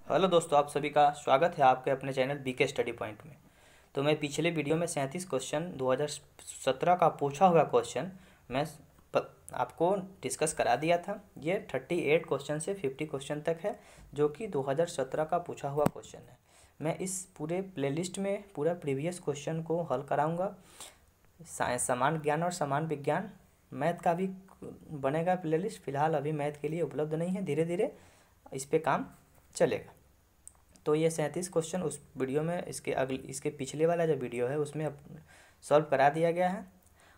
Hello दोस्तों, आप सभी का स्वागत है आपके अपने चैनल बीके स्टडी पॉइंट में। तो मैं पिछले वीडियो में 37 क्वेश्चन 2017 का पूछा हुआ क्वेश्चन मैं आपको डिस्कस करा दिया था। ये 38 क्वेश्चन से 50 क्वेश्चन तक है, जो कि 2017 का पूछा हुआ क्वेश्चन है। मैं इस पूरे प्लेलिस्ट में पूरा प्रीवियस क्वेश्चन को हल कराऊँगा। समान ज्ञान और समान विज्ञान मैथ का भी बनेगा प्लेलिस्ट। फ़िलहाल अभी मैथ के लिए उपलब्ध नहीं है, धीरे धीरे इस पर काम चलेगा। तो ये 37 क्वेश्चन उस वीडियो में इसके पिछले वाला जो वीडियो है उसमें सॉल्व करा दिया गया है।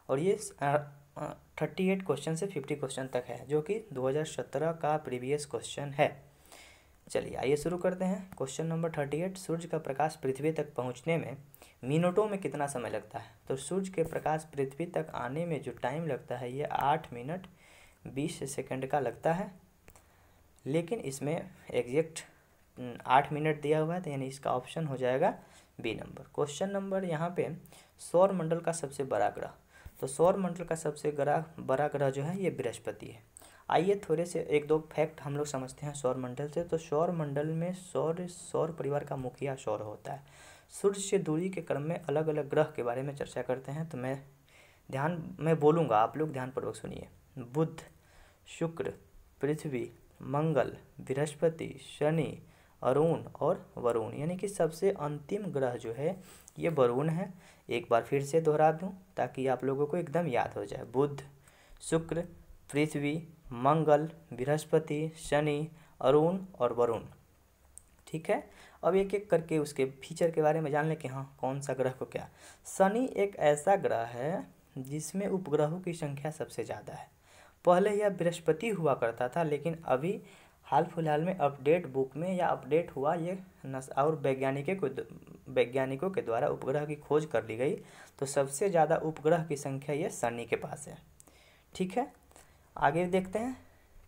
और ये 38 क्वेश्चन से 50 क्वेश्चन तक है, जो कि 2017 का प्रीवियस क्वेश्चन है। चलिए आइए शुरू करते हैं। क्वेश्चन नंबर 38, सूर्य का प्रकाश पृथ्वी तक पहुंचने में मिनटों में कितना समय लगता है? तो सूर्य के प्रकाश पृथ्वी तक आने में जो टाइम लगता है ये 8 मिनट 20 सेकंड का लगता है, लेकिन इसमें एग्जैक्ट 8 मिनट दिया हुआ है, तो यानी इसका ऑप्शन हो जाएगा बी नंबर। क्वेश्चन नंबर यहाँ पे सौर मंडल का सबसे बड़ा ग्रह। तो सौर मंडल का सबसे बड़ा ग्रह जो है ये बृहस्पति है। आइए थोड़े से एक दो फैक्ट हम लोग समझते हैं सौर मंडल से। तो सौर मंडल में सौर परिवार का मुखिया सौर होता है। सूर्य से दूरी के क्रम में अलग अलग ग्रह के बारे में चर्चा करते हैं। तो मैं बोलूँगा, आप लोग ध्यानपूर्वक सुनिए। बुध, शुक्र, पृथ्वी, मंगल, बृहस्पति, शनि, अरुण और वरुण, यानी कि सबसे अंतिम ग्रह जो है ये वरुण है। एक बार फिर से दोहरा दूं ताकि आप लोगों को एकदम याद हो जाए। बुध, शुक्र, पृथ्वी, मंगल, बृहस्पति, शनि, अरुण और वरुण। ठीक है, अब एक एक करके उसके फीचर के बारे में जान लें कि हाँ कौन सा ग्रह को क्या। शनि एक ऐसा ग्रह है जिसमें उपग्रहों की संख्या सबसे ज़्यादा है। पहले यह बृहस्पति हुआ करता था, लेकिन अभी हाल फिलहाल में अपडेट बुक में या अपडेट हुआ ये और वैज्ञानिकों के द्वारा उपग्रह की खोज कर ली गई। तो सबसे ज़्यादा उपग्रह की संख्या ये शनि के पास है। ठीक है, आगे देखते हैं।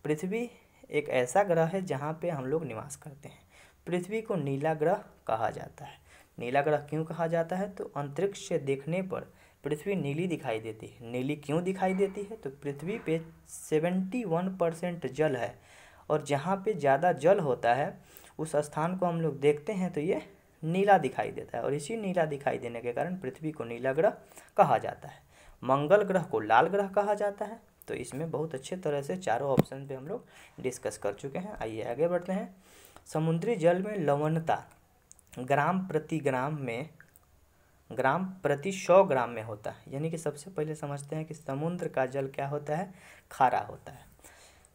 पृथ्वी एक ऐसा ग्रह है जहाँ पे हम लोग निवास करते हैं। पृथ्वी को नीला ग्रह कहा जाता है। नीला ग्रह क्यों कहा जाता है? तो अंतरिक्ष से देखने पर पृथ्वी नीली दिखाई देती है। नीली क्यों दिखाई देती है? तो पृथ्वी पे 71% जल है, और जहाँ पे ज़्यादा जल होता है उस स्थान को हम लोग देखते हैं तो ये नीला दिखाई देता है, और इसी नीला दिखाई देने के कारण पृथ्वी को नीला ग्रह कहा जाता है। मंगल ग्रह को लाल ग्रह कहा जाता है। तो इसमें बहुत अच्छे तरह से चारों ऑप्शन पे हम लोग डिस्कस कर चुके हैं। आइए आगे बढ़ते हैं। समुद्री जल में लवणता ग्राम प्रति 100 ग्राम में होता है। यानी कि सबसे पहले समझते हैं कि समुद्र का जल क्या होता है? खारा होता है।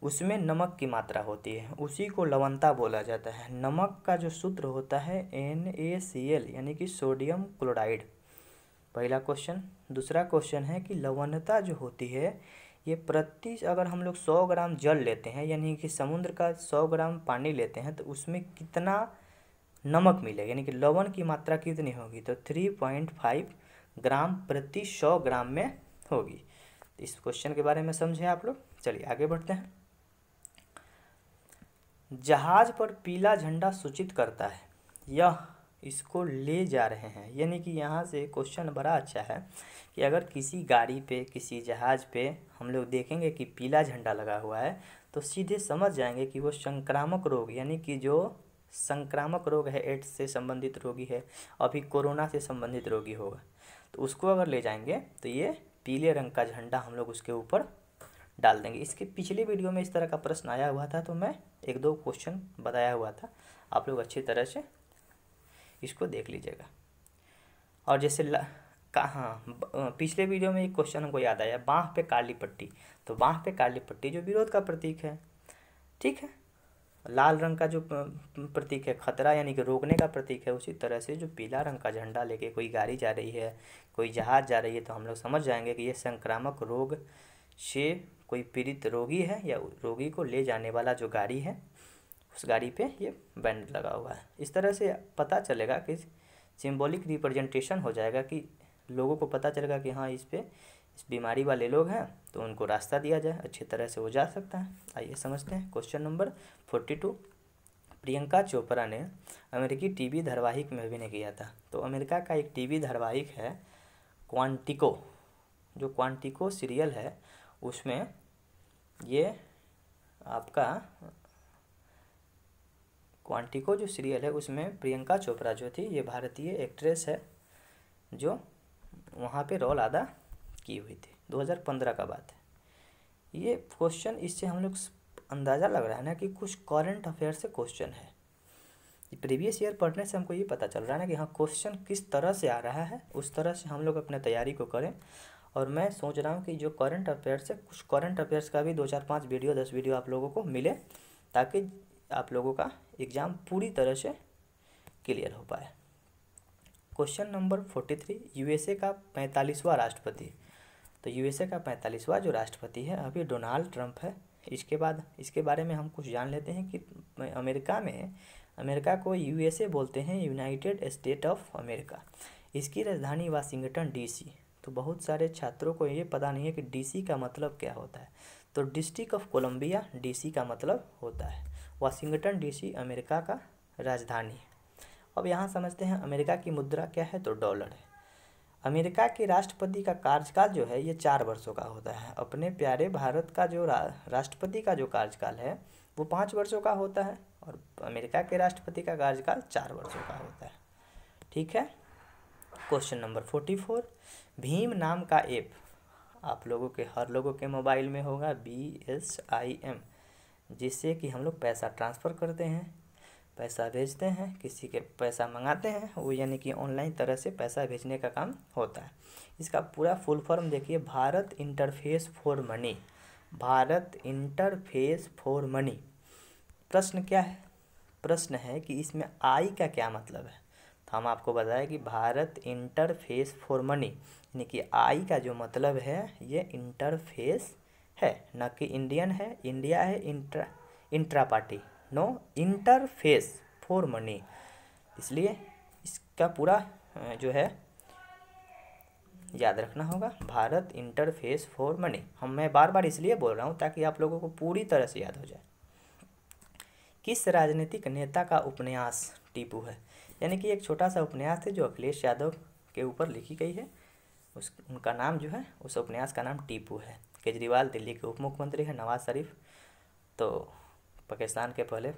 उसमें नमक की मात्रा होती है, उसी को लवणता बोला जाता है। नमक का जो सूत्र होता है NaCl, यानी कि सोडियम क्लोराइड। पहला क्वेश्चन। दूसरा क्वेश्चन है कि लवणता जो होती है ये अगर हम लोग 100 ग्राम जल लेते हैं, यानी कि समुद्र का 100 ग्राम पानी लेते हैं, तो उसमें कितना नमक मिलेगा, यानी कि लवण की मात्रा कितनी होगी? तो 3.5 ग्राम प्रति 100 ग्राम में होगी। इस क्वेश्चन के बारे में समझे आप लोग। चलिए आगे बढ़ते हैं। जहाज पर पीला झंडा सूचित करता है, यह इसको ले जा रहे हैं। यानी कि यहाँ से क्वेश्चन बड़ा अच्छा है कि अगर किसी गाड़ी पे, किसी जहाज पे हम लोग देखेंगे कि पीला झंडा लगा हुआ है, तो सीधे समझ जाएंगे कि वो संक्रामक रोग, यानी कि जो संक्रामक रोग है, एड्स से संबंधित रोगी है, अभी कोरोना से संबंधित रोगी होगा, तो उसको अगर ले जाएंगे तो ये पीले रंग का झंडा हम लोग उसके ऊपर डाल देंगे। इसके पिछले वीडियो में इस तरह का प्रश्न आया हुआ था, तो मैं एक दो क्वेश्चन बताया हुआ था, आप लोग अच्छी तरह से इसको देख लीजिएगा। और जैसे पिछले वीडियो में एक क्वेश्चन हमको याद आया, बाँह पे काली पट्टी। तो बाँह पे काली पट्टी जो विरोध का प्रतीक है, ठीक है। लाल रंग का जो प्रतीक है खतरा, यानी कि रोकने का प्रतीक है। उसी तरह से जो पीला रंग का झंडा लेके कोई गाड़ी जा रही है, कोई जहाज़ जा रही है, तो हम लोग समझ जाएंगे कि ये संक्रामक रोग से कोई पीड़ित रोगी है, या रोगी को ले जाने वाला जो गाड़ी है उस गाड़ी पे ये बैंड लगा हुआ है। इस तरह से पता चलेगा कि सिंबॉलिक रिप्रेजेंटेशन हो जाएगा, कि लोगों को पता चलेगा कि हाँ इस बीमारी वाले लोग हैं, तो उनको रास्ता दिया जाए, अच्छी तरह से वो जा सकता है। आइए समझते हैं क्वेश्चन नंबर 42। प्रियंका चोपड़ा ने अमेरिकी टीवी धारावाहिक में अभिनय किया था। तो अमेरिका का एक टीवी धारावाहिक है क्वांटिको। जो क्वांटिको सीरियल है उसमें ये आपका क्वांटिको जो सीरियल है उसमें प्रियंका चोपड़ा जो थी ये भारतीय एक्ट्रेस है जो वहाँ पे रोल अदा की हुई थी। 2015 का बात है ये क्वेश्चन। इससे हम लोग अंदाज़ा लग रहा है ना कि कुछ करंट अफेयर से क्वेश्चन है। प्रीवियस ईयर पढ़ने से हमको ये पता चल रहा है ना कि हाँ क्वेश्चन किस तरह से आ रहा है, उस तरह से हम लोग अपने तैयारी को करें। और मैं सोच रहा हूँ कि जो करंट अफेयर्स है कुछ करंट अफेयर्स का भी 2-4-5 वीडियो 10 वीडियो आप लोगों को मिले ताकि आप लोगों का एग्ज़ाम पूरी तरह से क्लियर हो पाए। क्वेश्चन नंबर 43, यूएसए का 45वां राष्ट्रपति। तो यूएसए का 45वां जो राष्ट्रपति है अभी डोनाल्ड ट्रंप है। इसके बाद इसके बारे में हम कुछ जान लेते हैं कि अमेरिका को यूएसए बोलते हैं, यूनाइटेड स्टेट ऑफ अमेरिका। इसकी राजधानी वाशिंगटन डीसी। तो बहुत सारे छात्रों को ये पता नहीं है कि डीसी का मतलब क्या होता है। तो डिस्ट्रिक्ट ऑफ कोलंबिया डीसी का मतलब होता है। वाशिंगटन डीसी अमेरिका का राजधानी है। अब यहाँ समझते हैं अमेरिका की मुद्रा क्या है, तो डॉलर है। अमेरिका के राष्ट्रपति का कार्यकाल जो है ये 4 वर्षों का होता है। अपने प्यारे भारत का जो राष्ट्रपति का जो कार्यकाल है वो 5 वर्षों का होता है और अमेरिका के राष्ट्रपति का कार्यकाल 4 वर्षों का होता है। ठीक है। क्वेश्चन नंबर 44, भीम नाम का ऐप आप लोगों के हर लोगों के मोबाइल में होगा, BSIM, जिससे कि हम लोग पैसा ट्रांसफ़र करते हैं, पैसा भेजते हैं, किसी के पैसा मंगाते हैं, वो यानी कि ऑनलाइन तरह से पैसा भेजने का काम होता है। इसका पूरा फुल फॉर्म देखिए, Bharat interface for money. Bharat interface for money. प्रश्न क्या है? प्रश्न है कि इसमें आई का क्या मतलब है। तो हम आपको बताएं कि भारत इंटरफेस फॉर मनी यानी कि आई का जो मतलब है ये इंटरफेस है, न कि इंडियन है, इंडिया है, intra party, no, interface for money. इसलिए इसका पूरा जो है याद रखना होगा, भारत इंटरफेस फॉर मनी। मैं बार बार इसलिए बोल रहा हूँ ताकि आप लोगों को पूरी तरह से याद हो जाए। किस राजनीतिक नेता का उपन्यास टीपू है? यानी कि एक छोटा सा उपन्यास है जो अखिलेश यादव के ऊपर लिखी गई है, उनका नाम जो है उस उपन्यास का नाम टीपू है। केजरीवाल दिल्ली के उप मुख्यमंत्री है, नवाज शरीफ तो पाकिस्तान के पहले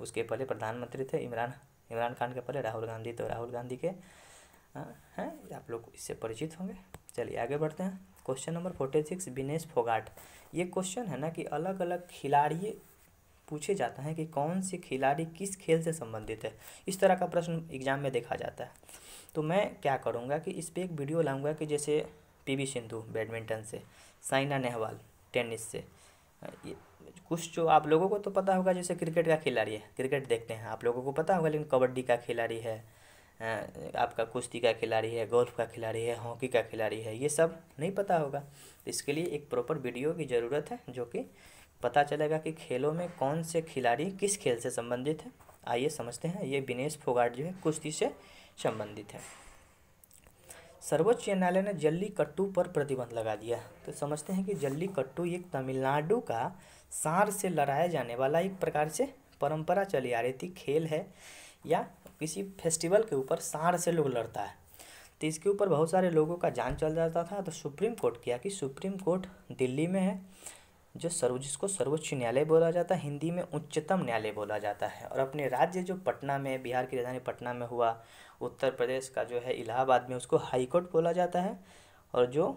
उसके पहले प्रधानमंत्री थे, इमरान खान के पहले राहुल गांधी, तो राहुल गांधी के हैं, आप लोग इससे परिचित होंगे। चलिए आगे बढ़ते हैं। Question number 46, Vinesh Phogat. ये क्वेश्चन है ना कि अलग अलग खिलाड़ी पूछे जाता है कि कौन से खिलाड़ी किस खेल से संबंधित है। इस तरह का प्रश्न एग्जाम में देखा जाता है। तो मैं क्या करूँगा कि इस पर एक वीडियो लाऊंगा कि जैसे PV सिंधु बैडमिंटन से, साइना नेहवाल टेनिस से, कुछ जो आप लोगों को तो पता होगा जैसे क्रिकेट का खिलाड़ी है, क्रिकेट देखते हैं आप लोगों को पता होगा, लेकिन कबड्डी का खिलाड़ी है, आपका कुश्ती का खिलाड़ी है, गोल्फ का खिलाड़ी है, हॉकी का खिलाड़ी है, ये सब नहीं पता होगा। इसके लिए एक प्रॉपर वीडियो की ज़रूरत है जो कि पता चलेगा कि खेलों में कौन से खिलाड़ी किस खेल से संबंधित है। आइए समझते हैं। ये विनेश फोगाट जो है कुश्ती से संबंधित है। सर्वोच्च न्यायालय ने जल्लीकट्टू पर प्रतिबंध लगा दिया। तो समझते हैं कि जल्लीकट्टू एक तमिलनाडु का सांड से लड़ाया जाने वाला एक प्रकार से परंपरा चली आ रही थी, खेल है या किसी फेस्टिवल के ऊपर सांड से लोग लड़ता है। तो इसके ऊपर बहुत सारे लोगों का जान चल जाता था। तो सुप्रीम कोर्ट किया कि सुप्रीम कोर्ट दिल्ली में है जिसको सर्वोच्च न्यायालय बोला जाता है, हिंदी में उच्चतम न्यायालय बोला जाता है। और अपने राज्य जो पटना में, बिहार की राजधानी पटना में हुआ, उत्तर प्रदेश का जो है इलाहाबाद में, उसको हाई कोर्ट बोला जाता है। और जो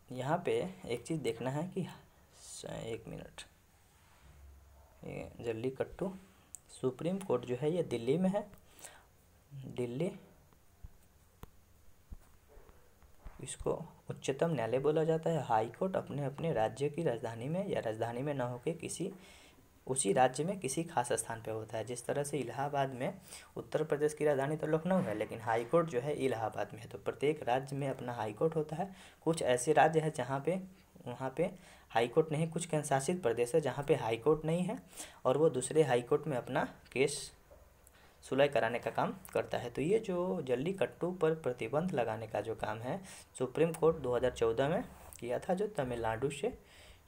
यहाँ पे एक चीज़ देखना है कि 1 मिनट, ये जल्लीकट्टू सुप्रीम कोर्ट जो है ये दिल्ली में है, दिल्ली, इसको उच्चतम न्यायालय बोला जाता है। हाई कोर्ट अपने अपने राज्य की राजधानी में या राजधानी में न होकर किसी उसी राज्य में किसी खास स्थान पे होता है। जिस तरह से इलाहाबाद में उत्तर प्रदेश की राजधानी तो लखनऊ है, लेकिन हाई कोर्ट जो है इलाहाबाद में है। तो प्रत्येक राज्य में अपना हाई कोर्ट होता है। कुछ ऐसे राज्य है जहाँ पे वहाँ पे हाई कोर्ट नहीं, कुछ केंद्र शासित प्रदेश है जहाँ पे हाई कोर्ट नहीं है और वो दूसरे हाई कोर्ट में अपना केस सुलह कराने का काम करता है। तो ये जो जल्लीकट्टू पर प्रतिबंध लगाने का जो काम है सुप्रीम कोर्ट 2014 में किया था, जो तमिलनाडु से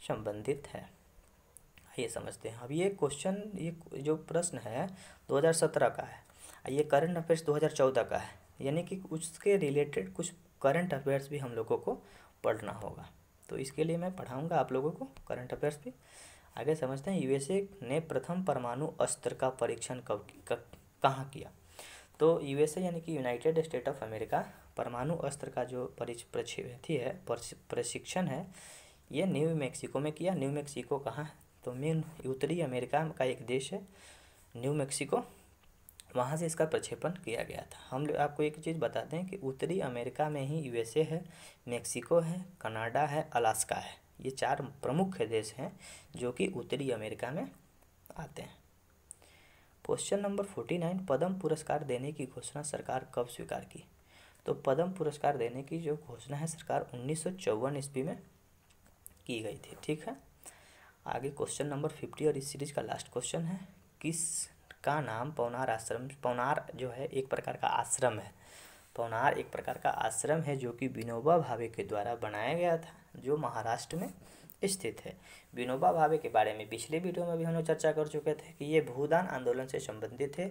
संबंधित है। ये समझते हैं। अब ये क्वेश्चन, ये जो प्रश्न है 2017 का है, ये करंट अफेयर्स 2014 का है, यानी कि उसके रिलेटेड कुछ करंट अफेयर्स भी हम लोगों को पढ़ना होगा। तो इसके लिए मैं पढ़ाऊँगा आप लोगों को करंट अफेयर्स पे। आगे समझते हैं। यूएसए ने प्रथम परमाणु अस्त्र का परीक्षण कहाँ किया? तो यूएसए यानी कि यूनाइटेड स्टेट ऑफ अमेरिका परमाणु अस्त्र का जो प्रशिक्षण है ये न्यू मैक्सिको में किया। न्यू मैक्सिको कहाँ है? तो मेन उत्तरी अमेरिका का एक देश है न्यू मैक्सिको, वहाँ से इसका प्रक्षेपण किया गया था। हम लोग आपको एक चीज़ बताते हैं कि उत्तरी अमेरिका में ही यूएसए है, मैक्सिको है, कनाडा है, अलास्का है। ये 4 प्रमुख देश हैं जो कि उत्तरी अमेरिका में आते हैं। क्वेश्चन नंबर 49, पद्म पुरस्कार देने की घोषणा सरकार कब स्वीकार की? तो पद्म पुरस्कार देने की जो घोषणा है सरकार 1954 ईस्वी में की गई थी। ठीक है। आगे क्वेश्चन नंबर 50 और इस सीरीज का लास्ट क्वेश्चन है, किस का नाम पवनार आश्रम? पवनार जो है एक प्रकार का आश्रम है। पवनार एक प्रकार का आश्रम है जो कि विनोबा भावे के द्वारा बनाया गया था, जो महाराष्ट्र में स्थित है। विनोबा भावे के बारे में पिछले वीडियो में भी हम लोग चर्चा कर चुके थे कि ये भूदान आंदोलन से संबंधित है।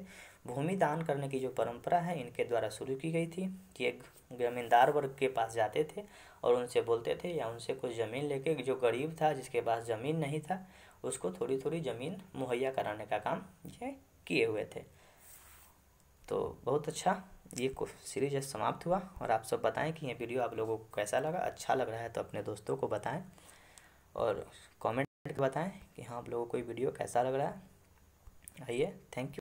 भूमि दान करने की जो परंपरा है इनके द्वारा शुरू की गई थी। ये जमींदार वर्ग के पास जाते थे और उनसे बोलते थे या उनसे कुछ ज़मीन लेके, जो गरीब था जिसके पास ज़मीन नहीं था उसको थोड़ी थोड़ी ज़मीन मुहैया कराने का काम ये किए हुए थे। तो बहुत अच्छा ये सीरीज समाप्त हुआ। और आप सब बताएं कि ये वीडियो आप लोगों को कैसा लगा। अच्छा लग रहा है तो अपने दोस्तों को बताएं और कमेंट करके बताएं कि हाँ आप लोगों को ये वीडियो कैसा लग रहा है। आइए, थैंक यू।